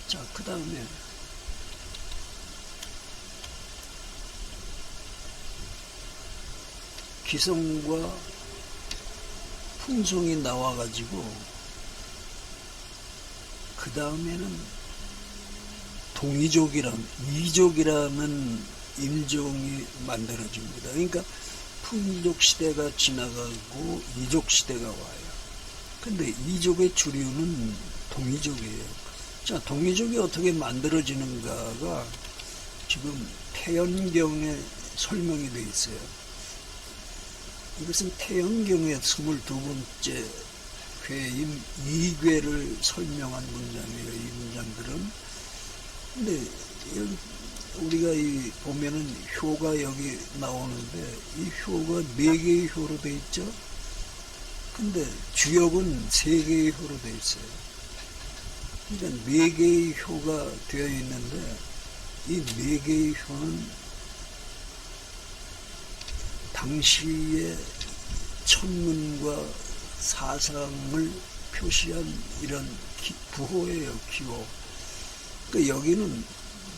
자, 그 다음에 기성과 풍성이 나와가지고 그 다음에는 이족이라는 인종이 만들어집니다. 그러니까 풍족 시대가 지나가고 이족 시대가 와요. 근데 이족의 주류는 동이족이에요. 자, 동이족이 어떻게 만들어지는가가 지금 태연경에 설명이 되어 있어요. 이것은 태연경의 22번째 회인 2괴를 설명한 문장이에요. 이 문장들은. 근데 우리가 보면은 효가 여기 나오는데 이 효가 4개의 효로 되어 있죠. 근데 주역은 3개의 효로 되어 있어요. 그러니까 4개의 효가 되어 있는데 이 4개의 효는 당시의 천문과 사상을 표시한 이런 부호예요. 기호. 그러니까 여기는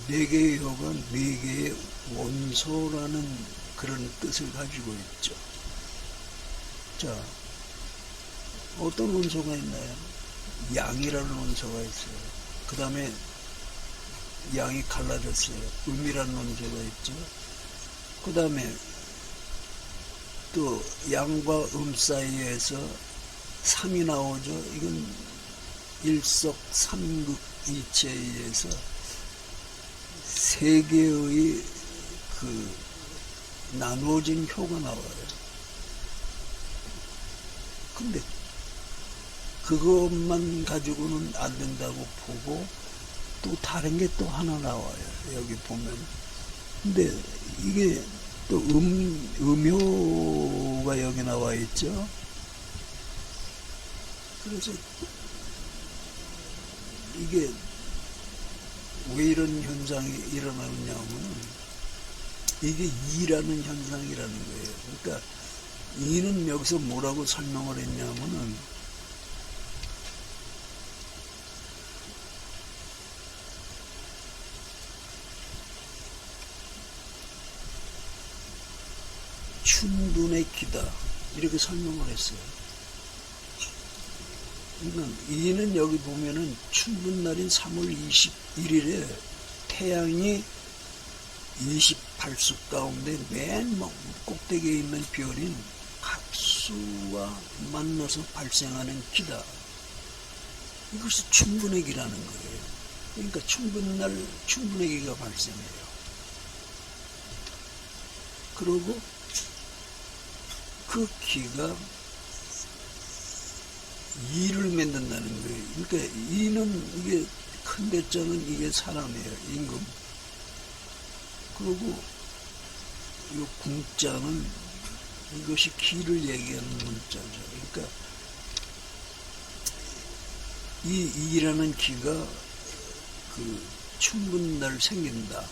4개의 효가 4개의 원소라는 그런 뜻을 가지고 있죠. 자, 어떤 원소가 있나요? 양이라는 원소가 있어요. 그 다음에 양이 갈라졌어요. 음이라는 원소가 있죠. 그 다음에 또 양과 사이에서 3이 나오죠. 이건 일석삼극이체에 의해서 3개의 그 나누어진 효가 나와요. 근데 그것만 가지고는 안 된다고 보고 또 다른 게 또 하나 나와요. 여기 보면. 근데 이게 또 음효가 여기 나와 있죠. 그래서 이게 왜 이런 현상이 일어나느냐면 이게 이라는 현상이라는 거예요. 그러니까 이는 여기서 뭐라고 설명을 했냐면은 춘분의 기다 이렇게 설명을 했어요. 그러니까 이는 여기 보면은 춘분날인 3월 21일에 태양이 28수 가운데 맨 꼭대기에 있는 별인 갑수와 만나서 발생하는 기다. 이것이 춘분의 기라는 거예요. 그러니까 춘분날 춘분의 기가 발생해요. 그리고 그 기가 이를 맺는다는 거예요. 그러니까 이는 이게 큰 대자는 이게 사람이에요. 임금. 그리고 이 궁자는 이것이 기를 얘기하는 문자죠. 그러니까 이 이라는 기가 그 춘분날 생긴다.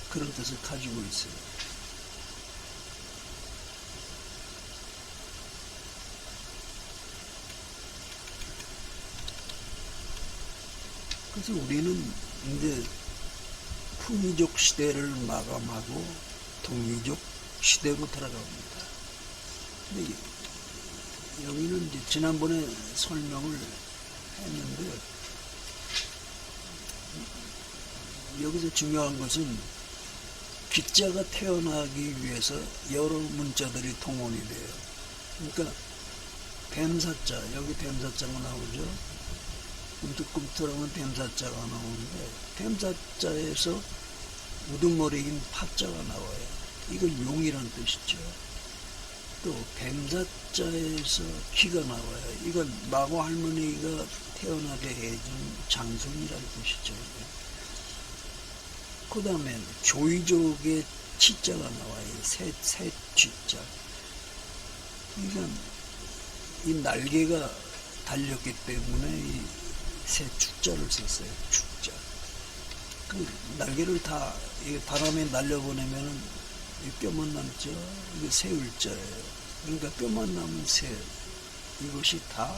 그런 뜻을 가지고 있어요. 그래서 우리는 이제 풍이족 시대를 마감하고 동이족 시대로 들어갑니다. 근데 여기는 이제 지난번에 설명을 했는데 여기서 중요한 것은 기자가 태어나기 위해서 여러 문자들이 동원이 돼요. 그러니까 뱀사자, 여기 뱀사자가 나오죠. 꿈틀꿈틀하면 뱀사자가 나오는데 뱀사자에서 우두머리인 파자가 나와요. 이건 용이란 뜻이죠. 또 뱀사자에서 기가 나와요. 이건 마고 할머니가 태어나게 해준 장손이란 뜻이죠. 그 다음에 조이족의 치자가 나와요. 새 쥐자. 그러니까 이 날개가 달렸기 때문에 이 새 축자를 썼어요. 축자. 그 날개를 다 바람에 날려보내면은 뼈만 남죠. 이게 새울자예요. 그러니까 뼈만 남은 새. 이것이 다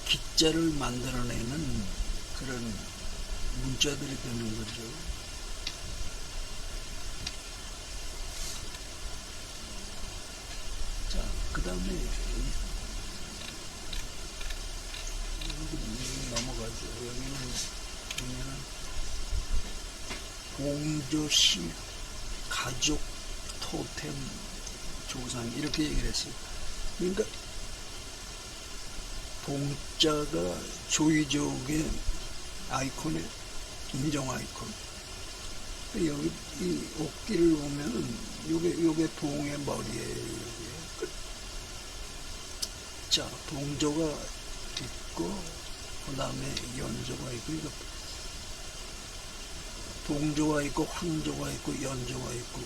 기자를 만들어내는 그런 문자들이 되는 거죠. 자, 그 다음에 넘어가죠. 여기는 보면은 봉조씨 가족 토템 조상 이렇게 얘기를 했어요. 그러니까 봉자가 조이족의 아이콘의 인정 아이콘. 여기 이 옷기를 보면은 요게 봉의 머리예요. 요게. 자, 봉조가 있고 그 다음에 연조가 있고, 그러니까 봉조가 있고 황조가 있고 연조가 있고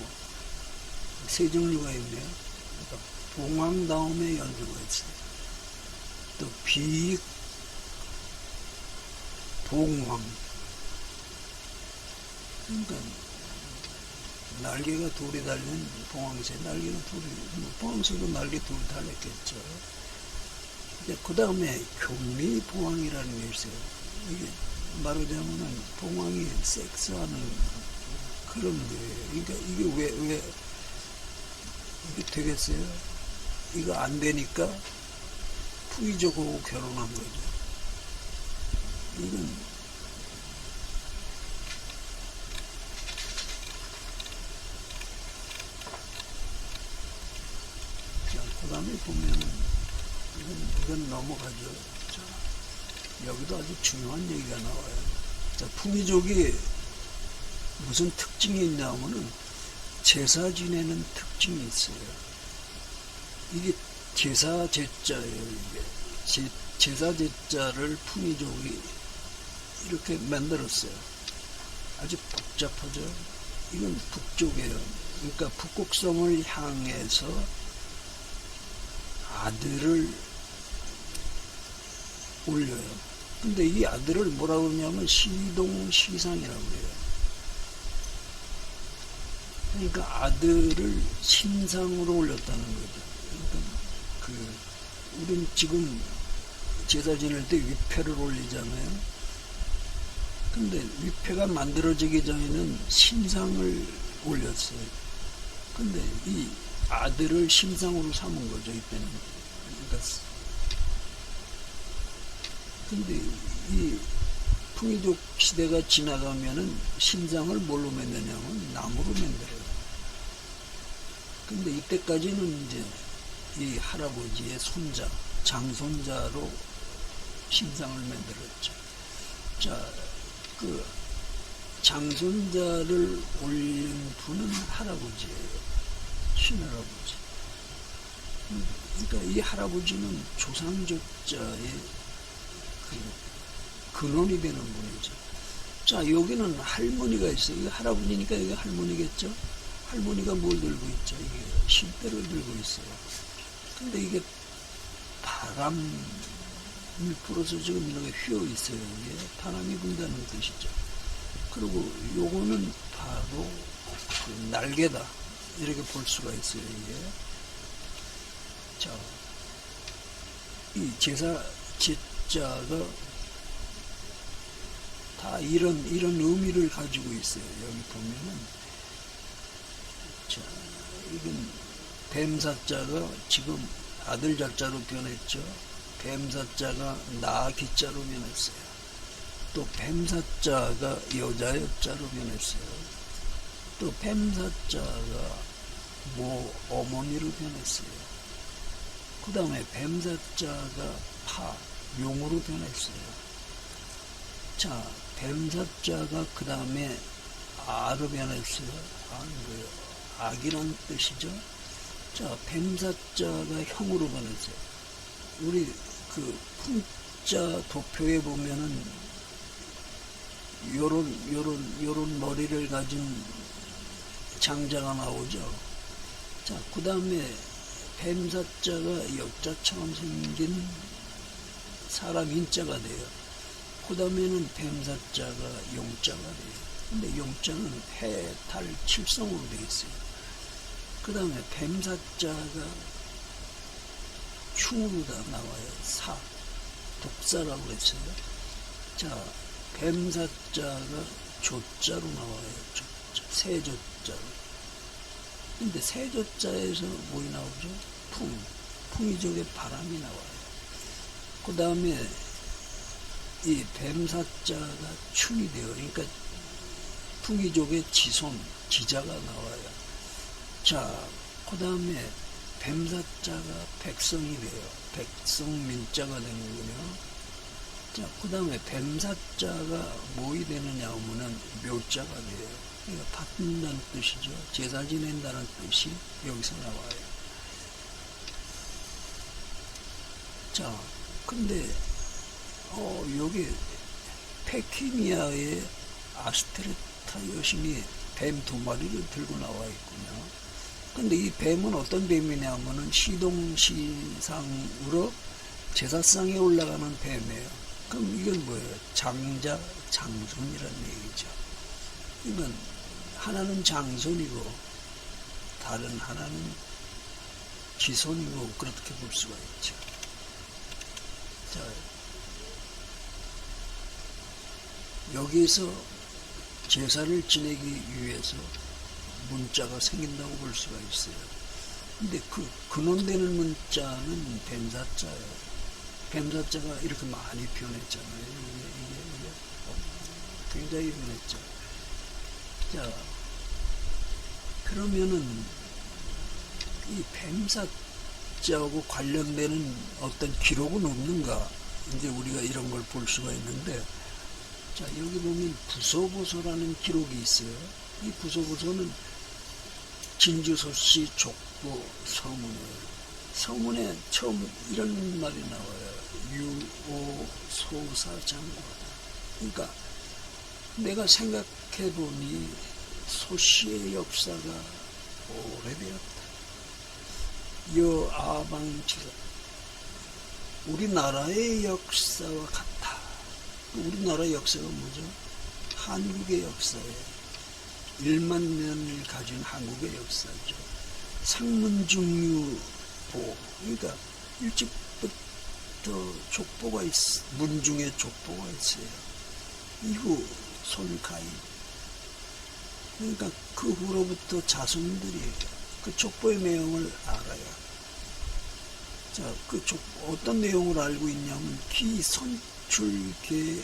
세 종류가 있네요. 그러니까 봉황 다음에 연조가 있어요. 또 비익, 봉황. 그러니까 날개가 둘이 달린 봉황새, 날개가 둘이, 봉황새도 날개 둘이 달렸겠죠. 그 다음에 교미봉황이라는 게 있어요. 이게 말하자면은 봉황이 섹스하는 그런 거예요. 그러니까 이게 왜 이게 되겠어요? 이거 안 되니까 푸이족하고 결혼한 거죠. 이건 자, 그 다음에 보면은 이건 넘어가죠. 자, 여기도 아주 중요한 얘기가 나와요. 자, 푸이족이 무슨 특징이 있냐면은 제사 지내는 특징이 있어요. 이게 제사 제자예요. 이게 제사 제자를 푸이족이 이렇게 만들었어요. 아주 복잡하죠. 이건 북쪽이에요. 그러니까 북곡성을 향해서 아들을 올려요. 근데 이 아들을 뭐라고 하냐면 시동시상이라고 해요. 그러니까 아들을 신상으로 올렸다는 거죠. 그러니까 우린 지금 제사 지낼 때 위패를 올리잖아요. 근데 위패가 만들어지기 전에는 신상을 올렸어요. 근데 이 아들을 신상으로 삼은 거죠, 이때는. 그러니까 근데 이 풍이족 시대가 지나가면은 신상을 뭘로 만드냐면 나무로 만들어요. 근데 이때까지는 이제 이 할아버지의 손자, 장손자로 신상을 만들었죠. 자, 그 장손자를 올린 분은 할아버지예요. 신할아버지. 그러니까 이 할아버지는 조상족자의 근원이 되는 분이죠. 자, 여기는 할머니가 있어요. 이게 할아버지니까 이게 할머니겠죠? 할머니가 뭘 들고 있죠? 이게 실대를 들고 있어요. 근데 이게 바람을 불어서 지금 이렇게 휘어 있어요. 이게 바람이 분다는 뜻이죠. 그리고 요거는 바로 그 날개다. 이렇게 볼 수가 있어요, 이게. 자, 이 제사 제자가 다 이런 의미를 가지고 있어요. 여기 보면은. 자, 이건 뱀사자가 지금 아들 자자로 변했죠. 뱀사자가 나 기자로 변했어요. 또 뱀사자가 여자 여자로 변했어요. 또 뱀사자가 모 어머니로 변했어요. 그 다음에 뱀사자가 파 용으로 변했어요. 자, 뱀사자가 그 다음에 아로 변했어요. 악이란 뜻이죠. 자, 뱀사자가 형으로 변했어요. 우리 그 풍자 도표에 보면은 요런 머리를 가진 장자가 나오죠. 자, 그 다음에 뱀사자가 역자처럼 생긴 사람 인자가 돼요. 그 다음에는 뱀사자가 용자가 돼요. 근데 용자는 해, 달, 칠성으로 되어 있어요. 그 다음에 뱀사자가 충으로 다 나와요. 사. 독사라고 그랬어요. 자, 뱀사자가 조자로 나와요. 조자, 세조자로. 근데 세조자에서 뭐이 나오죠? 풍이족의 바람이 나와요. 그 다음에 이 뱀사자가 춘이 돼요. 그러니까 풍이족의 지자가 나와요. 자, 그 다음에 뱀사자가 백성이 돼요. 백성민자가 되는군요. 자, 그 다음에 뱀사자가 뭐이 되느냐 하면은 묘자가 돼요. 그러니까 받는다는 뜻이죠. 제사 지낸다는 뜻이 여기서 나와요. 자, 근데 여기 페키니아의 아스테르타 여신이 뱀 2마리를 들고 나와 있군요. 근데 이 뱀은 어떤 뱀이냐면은 시동시상으로 제사상에 올라가는 뱀이에요. 그럼 이건 뭐예요? 장자, 장손이라는 얘기죠. 이건 하나는 장손이고 다른 하나는 지손이고 그렇게 볼 수가 있죠. 자, 여기에서 제사를 지내기 위해서 문자가 생긴다고 볼 수가 있어요. 근데 그 근원되는 문자는 뱀사자예요. 뱀사자가 이렇게 많이 변했잖아요. 이게 굉장히 변했죠. 자, 그러면은 이 뱀사자하고 관련되는 어떤 기록은 없는가? 이제 우리가 이런 걸 볼 수가 있는데, 자, 여기 보면 부소보소라는 기록이 있어요. 이 부소보소는 진주소씨 족보 서문이에요. 서문에 처음 이런 말이 나와요. 유오소사장과. 그러니까 내가 생각해보니 소씨의 역사가 오래되었다. 여아방지사 우리나라의 역사와 같다. 우리나라의 역사가 뭐죠? 한국의 역사예요. 1만 년을 가진 한국의 역사죠. 상문중유보, 그러니까 일찍부터 족보가 문중에 족보가 있어요. 이후 손가희. 그러니까 그 후로부터 자손들이 그 족보의 내용을 알아요. 자, 그 어떤 내용을 알고 있냐면 기선출계오소.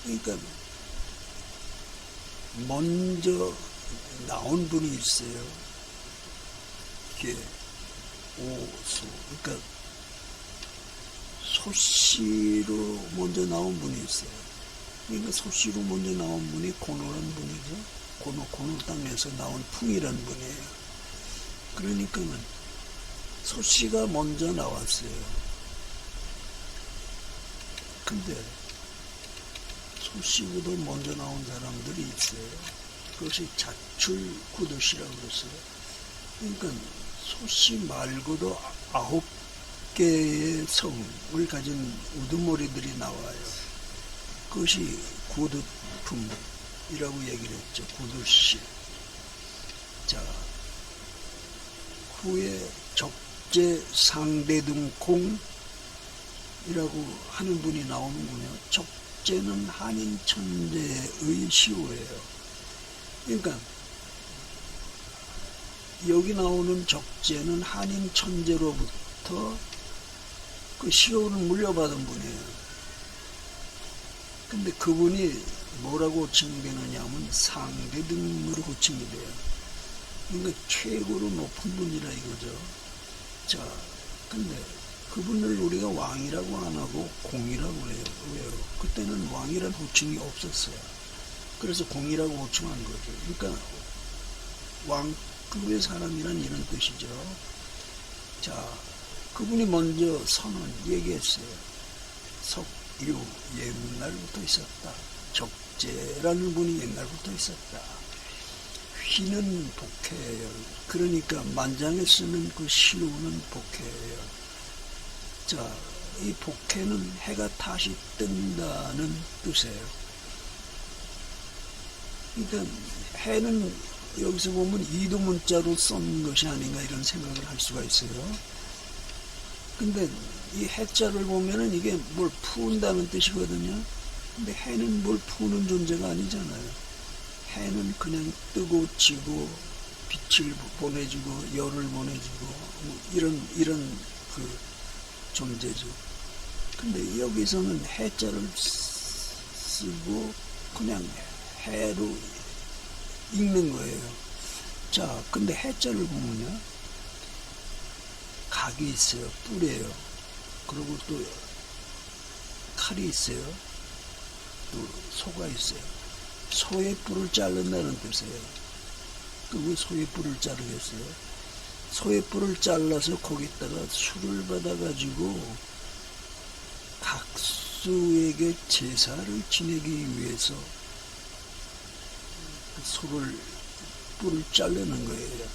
그러니까 먼저 나온 분이 있어요. 이게 오소. 그러니까 소씨로 먼저 나온 분이 있어요. 그러니까 소씨로 먼저 나온 분이 고노란 분이죠. 고노 땅에서 나온 풍이란 분이에요. 그러니까는 소씨가 먼저 나왔어요. 근데 소씨보다 먼저 나온 사람들이 있어요. 그것이 자출구도시라고 그랬어요. 그러니까 소씨 말고도 9개의 성을 가진 우두머리들이 나와요. 그것이 구두품이라고 얘기를 했죠. 구두씨. 자, 후에 적재상대등공이라고 하는 분이 나오는군요. 적재는 한인 천재의 시호예요. 그러니까 여기 나오는 적재는 한인 천재로부터 그 시호를 물려받은 분이에요. 근데 그분이 뭐라고 호칭이 되느냐 하면 상대등으로 호칭이 돼요. 그러니까 최고로 높은 분이라 이거죠. 자, 근데 그분을 우리가 왕이라고 안 하고 공이라고 해요. 왜요? 그때는 왕이라는 호칭이 없었어요. 그래서 공이라고 호칭한 거죠. 그러니까 왕급의 사람이란 이런 뜻이죠. 자, 그분이 먼저 선언 얘기했어요. 석유 옛날부터 있었다. 적재라는 분이 옛날부터 있었다. 휘는 복해예요. 그러니까 만장에 쓰는 그 시로는 복해예요. 자, 이 복해는 해가 다시 뜬다는 뜻이에요. 그러니까 해는 여기서 보면 이두문자로 쓴 것이 아닌가 이런 생각을 할 수가 있어요. 근데 이 해자를 보면은 이게 뭘 푸는다는 뜻이거든요. 근데 해는 뭘 푸는 존재가 아니잖아요. 해는 그냥 뜨고 지고 빛을 보내주고 열을 보내주고 뭐 이런 그 존재죠. 근데 여기서는 해자를 쓰고 그냥 해로 읽는 거예요. 자, 근데 해자를 보면요, 각이 있어요. 뿔이에요. 그리고 또 칼이 있어요. 또 소가 있어요. 소의 뿔을 자른다는 뜻이에요. 왜 소의 뿔을 자르겠어요? 소의 뿔을 잘라서 거기다가 술을 받아가지고 각수에게 제사를 지내기 위해서 소를 뿔을 자르는 거예요.